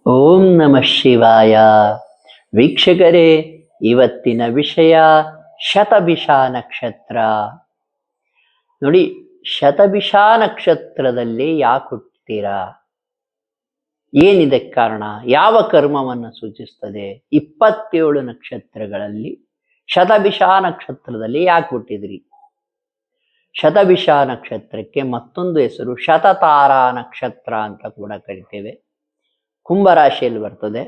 ಓಂ ನಮಃ ಶಿವಾಯ. ವೀಕ್ಷಕರೇ, ಇವತ್ತಿನ ವಿಷಯ ಶತಭಿಷ ನಕ್ಷತ್ರ. ನೋಡಿ, ಶತಭಿಷ ನಕ್ಷತ್ರದಲ್ಲಿ ಯಾಕೆ ಹುಟ್ಟುತ್ತೀರಾ? ಏನಿದೆ ಕಾರಣ? ಯಾವ ಕರ್ಮವನ್ನು ಸೂಚಿಸ್ತದೆ? 27 ನಕ್ಷತ್ರಗಳಲ್ಲಿ ಶತಭಿಷ ನಕ್ಷತ್ರದಲ್ಲಿ ಯಾಕೆ ಹುಟ್ಟಿದ್ರಿ? ಶತಭಿಷ ನಕ್ಷತ್ರಕ್ಕೆ ಮತ್ತೊಂದು ಹೆಸರು ಶತತಾರಾ ನಕ್ಷತ್ರ ಅಂತ ಕೂಡ ಕರಿತೇವೆ. ಕುಂಭರಾಶಿಯಲ್ಲಿ ಬರ್ತದೆ.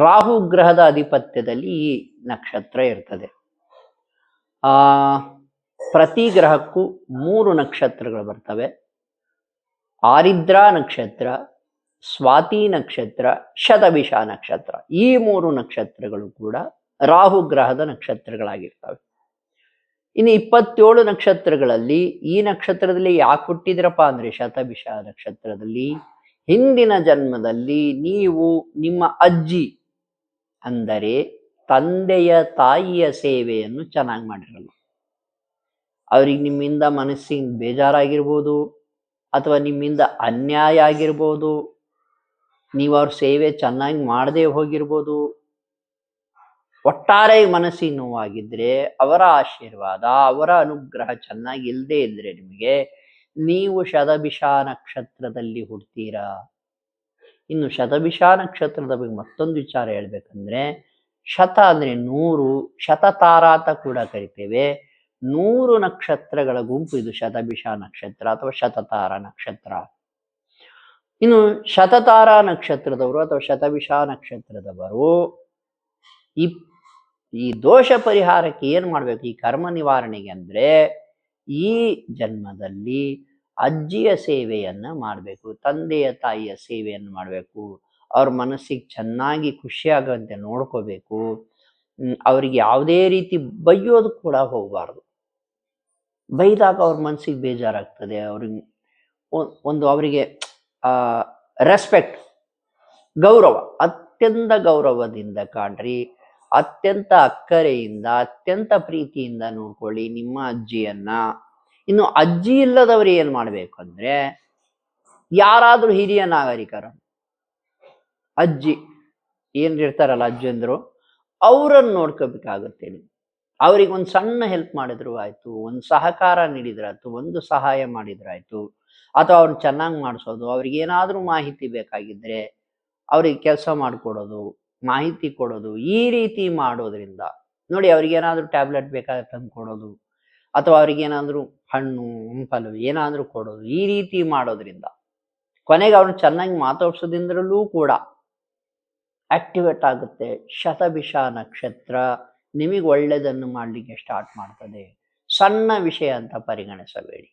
ರಾಹು ಗ್ರಹದ ಆಧಿಪತ್ಯದಲ್ಲಿ ಈ ನಕ್ಷತ್ರ ಇರ್ತದೆ. ಪ್ರತಿ ಗ್ರಹಕ್ಕೂ 3 ನಕ್ಷತ್ರಗಳು ಬರ್ತವೆ. ಆರಿದ್ರಾ ನಕ್ಷತ್ರ, ಸ್ವಾತಿ ನಕ್ಷತ್ರ, ಶತಭಿಷ ನಕ್ಷತ್ರ. ಈ 3 ನಕ್ಷತ್ರಗಳು ಕೂಡ ರಾಹು ಗ್ರಹದ ನಕ್ಷತ್ರಗಳಾಗಿರ್ತವೆ. ಇನ್ನು 27 ನಕ್ಷತ್ರಗಳಲ್ಲಿ ಈ ನಕ್ಷತ್ರದಲ್ಲಿ ಯಾಕೆ ಹುಟ್ಟಿದ್ರಪ್ಪ ಅಂದ್ರೆ, ಶತಭಿಷ ನಕ್ಷತ್ರದಲ್ಲಿ ಹಿಂದಿನ ಜನ್ಮದಲ್ಲಿ ನೀವು ನಿಮ್ಮ ಅಜ್ಜಿ ಅಂದರೆ ತಂದೆಯ ತಾಯಿಯ ಸೇವೆಯನ್ನು ಚೆನ್ನಾಗಿ ಮಾಡಿರಲ್ಲ. ಅವ್ರಿಗೆ ನಿಮ್ಮಿಂದ ಮನಸ್ಸಿನ ಬೇಜಾರಾಗಿರ್ಬೋದು, ಅಥವಾ ನಿಮ್ಮಿಂದ ಅನ್ಯಾಯ ಆಗಿರ್ಬೋದು, ನೀವು ಅವ್ರ ಸೇವೆ ಚೆನ್ನಾಗಿ ಮಾಡದೆ ಹೋಗಿರ್ಬೋದು. ಒಟ್ಟಾರೆ ಮನಸ್ಸಿನ ನೋವಾಗಿದ್ರೆ ಅವರ ಆಶೀರ್ವಾದ, ಅವರ ಅನುಗ್ರಹ ಚೆನ್ನಾಗಿ ಇಲ್ಲದೆ ಇದ್ರೆ ನಿಮಗೆ, ನೀವು ಶತಭಿಷ ನಕ್ಷತ್ರದಲ್ಲಿ ಹುಡ್ತೀರಾ. ಇನ್ನು ಶತಭಿಷ ನಕ್ಷತ್ರದ ಬಗ್ಗೆ ಮತ್ತೊಂದು ವಿಚಾರ ಹೇಳ್ಬೇಕಂದ್ರೆ, ಶತ ಅಂದ್ರೆ 100, ಶತತಾರ ಅಂತ ಕೂಡ ಕರಿತೇವೆ. 100 ನಕ್ಷತ್ರಗಳ ಗುಂಪು ಇದು ಶತಭಿಷ ನಕ್ಷತ್ರ ಅಥವಾ ಶತತಾರ ನಕ್ಷತ್ರ. ಇನ್ನು ಶತತಾರ ನಕ್ಷತ್ರದವರು ಅಥವಾ ಶತಭಿಷ ನಕ್ಷತ್ರದವರು ಈ ದೋಷ ಪರಿಹಾರಕ್ಕೆ ಏನ್ ಮಾಡ್ಬೇಕು? ಈ ಕರ್ಮ ನಿವಾರಣೆಗೆ ಅಂದ್ರೆ ಈ ಜನ್ಮದಲ್ಲಿ ಅಜ್ಜಿಯ ಸೇವೆಯನ್ನ ಮಾಡಬೇಕು, ತಂದೆಯ ತಾಯಿಯ ಸೇವೆಯನ್ನು ಮಾಡಬೇಕು. ಅವ್ರ ಮನಸ್ಸಿಗೆ ಚೆನ್ನಾಗಿ ಖುಷಿಯಾಗಂತೆ ನೋಡ್ಕೋಬೇಕು. ಅವ್ರಿಗೆ ಯಾವುದೇ ರೀತಿ ಬೈಯೋದು ಕೂಡ ಹೋಗಬಾರ್ದು. ಬೈದಾಗ ಅವ್ರ ಮನಸ್ಸಿಗೆ ಬೇಜಾರಾಗ್ತದೆ. ಅವ್ರಿಗೆ ಅವರಿಗೆ ರೆಸ್ಪೆಕ್ಟ್, ಗೌರವ, ಅತ್ಯಂತ ಗೌರವದಿಂದ ಕಾಣ್ರಿ. ಅತ್ಯಂತ ಅಕ್ಕರೆಯಿಂದ, ಅತ್ಯಂತ ಪ್ರೀತಿಯಿಂದ ನೋಡ್ಕೊಳ್ಳಿ ನಿಮ್ಮ ಅಜ್ಜಿಯನ್ನ. ಇನ್ನು ಅಜ್ಜಿ ಇಲ್ಲದವರು ಏನ್ ಮಾಡ್ಬೇಕು ಅಂದ್ರೆ, ಯಾರಾದ್ರೂ ಹಿರಿಯ ನಾಗರಿಕರು, ಅಜ್ಜಿ ಏನಿರ್ತಾರಲ್ಲ ಅಜ್ಜಂದ್ರು, ಅವರನ್ನು ನೋಡ್ಕೋಬೇಕಾಗುತ್ತೆ. ಅವ್ರಿಗೆ ಒಂದು ಸಣ್ಣ ಹೆಲ್ಪ್ ಮಾಡಿದ್ರು ಆಯ್ತು, ಒಂದು ಸಹಕಾರ ನೀಡಿದ್ರಾಯ್ತು, ಒಂದು ಸಹಾಯ ಮಾಡಿದ್ರಾಯ್ತು, ಅಥವಾ ಅವ್ರನ್ನ ಚೆನ್ನಾಗಿ ಮಾಡಿಸೋದು. ಅವ್ರಿಗೆ ಏನಾದ್ರೂ ಮಾಹಿತಿ ಬೇಕಾಗಿದ್ರೆ ಅವ್ರಿಗೆ ಕೆಲಸ ಮಾಡಿಕೊಡೋದು, ಮಾಹಿತಿ ಕೊಡೋದು. ಈ ರೀತಿ ಮಾಡೋದ್ರಿಂದ ನೋಡಿ, ಅವ್ರಿಗೇನಾದ್ರೂ ಟ್ಯಾಬ್ಲೆಟ್ ಬೇಕಾದ್ರೆ ತಂದು ಕೊಡೋದು, ಅಥವಾ ಅವ್ರಿಗೇನಾದ್ರೂ ಹಣ್ಣು ಹಂಪಲು ಏನಾದ್ರೂ ಕೊಡೋದು. ಈ ರೀತಿ ಮಾಡೋದ್ರಿಂದ, ಕೊನೆಗೆ ಅವ್ರನ್ನ ಚೆನ್ನಾಗಿ ಮಾತಾಡ್ಸೋದ್ರಿಂದಲೂ ಕೂಡ ಆಕ್ಟಿವೇಟ್ ಆಗುತ್ತೆ. ಶತಭಿಷ ನಕ್ಷತ್ರ ನಿಮಗೆ ಒಳ್ಳೆಯದನ್ನು ಮಾಡಲಿಕ್ಕೆ ಸ್ಟಾರ್ಟ್ ಮಾಡ್ತದೆ. ಸಣ್ಣ ವಿಷಯ ಅಂತ ಪರಿಗಣಿಸಬೇಡಿ.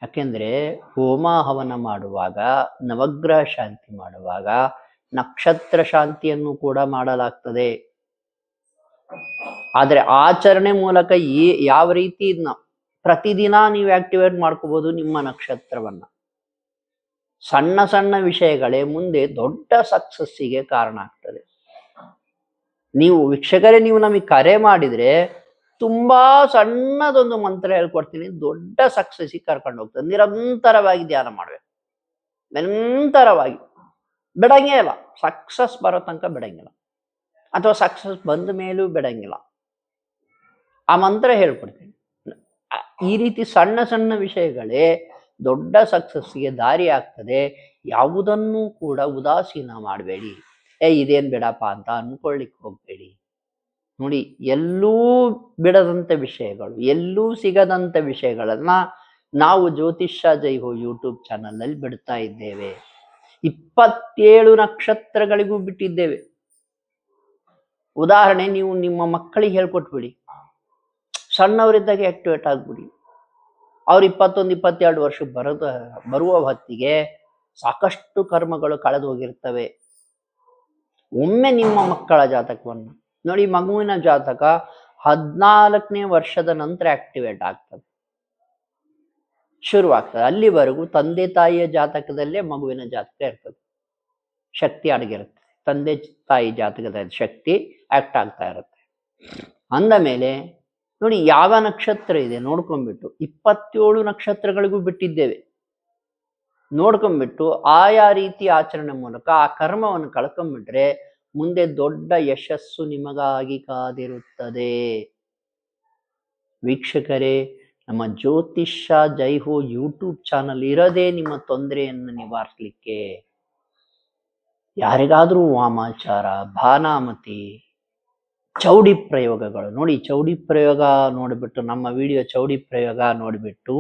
ಯಾಕೆಂದ್ರೆ ಹೋಮ ಹವನ ಮಾಡುವಾಗ, ನವಗ್ರಹ ಶಾಂತಿ ಮಾಡುವಾಗ ನಕ್ಷತ್ರ ಶಾಂತಿಯನ್ನು ಕೂಡ ಮಾಡಲಾಗ್ತದೆ. ಆದ್ರೆ ಆಚರಣೆ ಮೂಲಕ ಯಾವ ರೀತಿ ಪ್ರತಿದಿನ ನೀವು ಆಕ್ಟಿವೇಟ್ ಮಾಡ್ಕೋಬಹುದು ನಿಮ್ಮ ನಕ್ಷತ್ರವನ್ನ. ಸಣ್ಣ ಸಣ್ಣ ವಿಷಯಗಳೇ ಮುಂದೆ ದೊಡ್ಡ ಸಕ್ಸಸ್ಸಿಗೆ ಕಾರಣ ಆಗ್ತದೆ. ನೀವು ವೀಕ್ಷಕರೇ, ನೀವು ನಮಗೆ ಕರೆ ಮಾಡಿದ್ರೆ ತುಂಬಾ ಸಣ್ಣದೊಂದು ಮಂತ್ರ ಹೇಳ್ಕೊಡ್ತೀನಿ, ದೊಡ್ಡ ಸಕ್ಸಸ್ಸಿಗೆ ಕರ್ಕೊಂಡು ಹೋಗ್ತದೆ. ನಿರಂತರವಾಗಿ ಧ್ಯಾನ ಮಾಡ್ಬೇಕು, ನಿರಂತರವಾಗಿ ಬಿಡಂಗೇ ಇಲ್ಲ. ಸಕ್ಸಸ್ ಬರೋ ತನಕ ಬಿಡಂಗಿಲ್ಲ, ಅಥವಾ ಸಕ್ಸಸ್ ಬಂದ ಮೇಲೂ ಬಿಡಂಗಿಲ್ಲ. ಆ ಮಂತ್ರ ಹೇಳ್ಕೊಡ್ತೀನಿ. ಈ ರೀತಿ ಸಣ್ಣ ಸಣ್ಣ ವಿಷಯಗಳೇ ದೊಡ್ಡ ಸಕ್ಸಸ್ಸಿಗೆ ದಾರಿ ಆಗ್ತದೆ. ಯಾವುದನ್ನೂ ಕೂಡ ಉದಾಸೀನ ಮಾಡಬೇಡಿ. ಇದೇನ್ ಬಿಡಪ್ಪ ಅಂತ ಅನ್ಕೊಳ್ಳಿಕ್ಕೆ ಹೋಗ್ಬೇಡಿ. ನೋಡಿ, ಎಲ್ಲೂ ಬಿಡದಂಥ ವಿಷಯಗಳು, ಎಲ್ಲೂ ಸಿಗದಂಥ ವಿಷಯಗಳನ್ನ ನಾವು ಜ್ಯೋತಿಷ್ಯ ಜೈ ಹೋ ಯೂಟ್ಯೂಬ್ ಚಾನಲ್ನಲ್ಲಿ ಬಿಡ್ತಾ ಇದ್ದೇವೆ. 27 ನಕ್ಷತ್ರಗಳಿಗೂ ಬಿಟ್ಟಿದ್ದೇವೆ. ಉದಾಹರಣೆ, ನೀವು ನಿಮ್ಮ ಮಕ್ಕಳಿಗೆ ಹೇಳ್ಕೊಟ್ಬಿಡಿ, ಸಣ್ಣವರಿದ್ದಾಗ ಆಕ್ಟಿವೇಟ್ ಆಗ್ಬಿಡಿ. ಅವ್ರು 21, 22 ವರ್ಷ ಬರುವ ಹೊತ್ತಿಗೆ ಸಾಕಷ್ಟು ಕರ್ಮಗಳು ಕಳೆದು ಹೋಗಿರ್ತವೆ. ಒಮ್ಮೆ ನಿಮ್ಮ ಮಕ್ಕಳ ಜಾತಕವನ್ನು ನೋಡಿ. ಮಗುವಿನ ಜಾತಕ 14ನೇ ವರ್ಷದ ನಂತರ ಆಕ್ಟಿವೇಟ್ ಆಗ್ತದೆ, ಶುರುವಾಗ್ತದೆ. ಅಲ್ಲಿವರೆಗೂ ತಂದೆ ತಾಯಿಯ ಜಾತಕದಲ್ಲೇ ಮಗುವಿನ ಜಾತಕ ಇರ್ತದೆ, ಶಕ್ತಿ ಅಡಗಿರುತ್ತೆ. ತಂದೆ ತಾಯಿ ಜಾತಕದ ಶಕ್ತಿ ಆಕ್ಟ್ ಆಗ್ತಾ ಇರುತ್ತೆ. ಅಂದ ಮೇಲೆ ನೋಡಿ, ಯಾವ ನಕ್ಷತ್ರ ಇದೆ ನೋಡ್ಕೊಂಡ್ಬಿಟ್ಟು 27 ನಕ್ಷತ್ರಗಳಿಗೂ ಬಿಟ್ಟಿದ್ದೇವೆ. ನೋಡ್ಕೊಂಡ್ಬಿಟ್ಟು ಆಯಾ ರೀತಿ ಆಚರಣೆ ಮೂಲಕ ಆ ಕರ್ಮವನ್ನು ಕಳ್ಕೊಂಡ್ಬಿಟ್ರೆ ಮುಂದೆ ದೊಡ್ಡ ಯಶಸ್ಸು ನಿಮಗಾಗಿ ಕಾದಿರುತ್ತದೆ. ವೀಕ್ಷಕರೇ, ನಮ್ಮ ಜ್ಯೋತಿಷ್ಯ ಜೈಹೋ ಯೂಟ್ಯೂಬ್ ಚಾನಲ್ ಇರೋದೇ ನಿಮ್ಮ ತೊಂದರೆಯನ್ನು ನಿವಾರಿಸಲಿಕ್ಕೆ. ಯಾರಿಗಾದ್ರೂ ವಾಮಾಚಾರ, ಭಾನಾಮತಿ, ಚೌಡಿ ಪ್ರಯೋಗಗಳು ನೋಡಿ, ಚೌಡಿ ಪ್ರಯೋಗ ನೋಡಿಬಿಟ್ಟು, ನಮ್ಮ ವಿಡಿಯೋ ಚೌಡಿ ಪ್ರಯೋಗ ನೋಡಿಬಿಟ್ಟು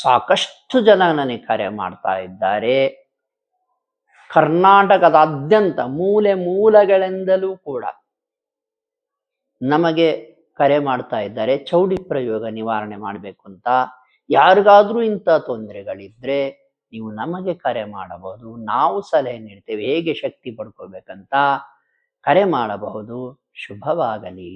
ಸಾಕಷ್ಟು ಜನ ನನಗೆ ಕರೆ ಮಾಡ್ತಾ ಇದ್ದಾರೆ. ಕರ್ನಾಟಕದಾದ್ಯಂತ ಮೂಲೆ ಮೂಲೆಗಳಿಂದಲೂ ಕೂಡ ನಮಗೆ ಕರೆ ಮಾಡ್ತಾ ಇದ್ದಾರೆ, ಚೌಡಿ ಪ್ರಯೋಗ ನಿವಾರಣೆ ಮಾಡಬೇಕು ಅಂತ. ಯಾರಿಗಾದ್ರೂ ಇಂಥ ತೊಂದರೆಗಳಿದ್ರೆ ನೀವು ನಮಗೆ ಕರೆ ಮಾಡಬಹುದು, ನಾವು ಸಲಹೆ ನೀಡ್ತೇವೆ ಹೇಗೆ ಶಕ್ತಿ ಪಡ್ಕೋಬೇಕಂತ. ಕರೆ ಮಾಡಬಹುದು. ಶುಭವಾಗಲಿ.